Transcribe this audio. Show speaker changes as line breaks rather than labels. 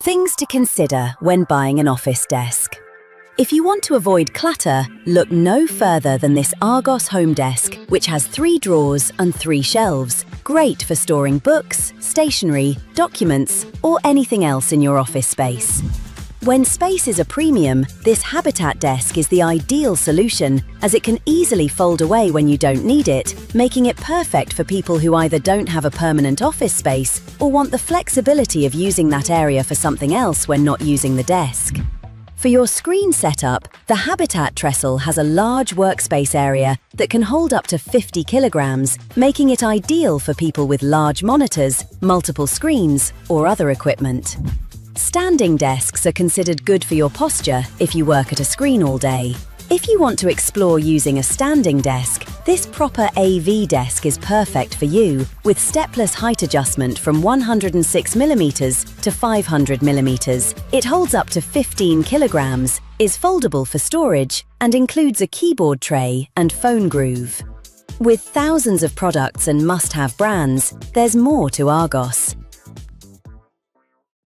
Things to consider when buying an office desk. If you want to avoid clutter, look no further than this Argos home desk, which has 3 drawers and 3 shelves, great for storing books, stationery, documents, or anything else in your office space. When space is a premium, this Habitat desk is the ideal solution, as it can easily fold away when you don't need it, making it perfect for people who either don't have a permanent office space or want the flexibility of using that area for something else when not using the desk. For your screen setup, the Habitat trestle has a large workspace area that can hold up to 50 kilograms, making it ideal for people with large monitors, multiple screens, or other equipment. Standing desks are considered good for your posture if you work at a screen all day. If you want to explore using a standing desk, this proper AV desk is perfect for you, with stepless height adjustment from 106mm to 500mm. It holds up to 15 kilograms, is foldable for storage, and includes a keyboard tray and phone groove. With thousands of products and must-have brands, there's more to Argos.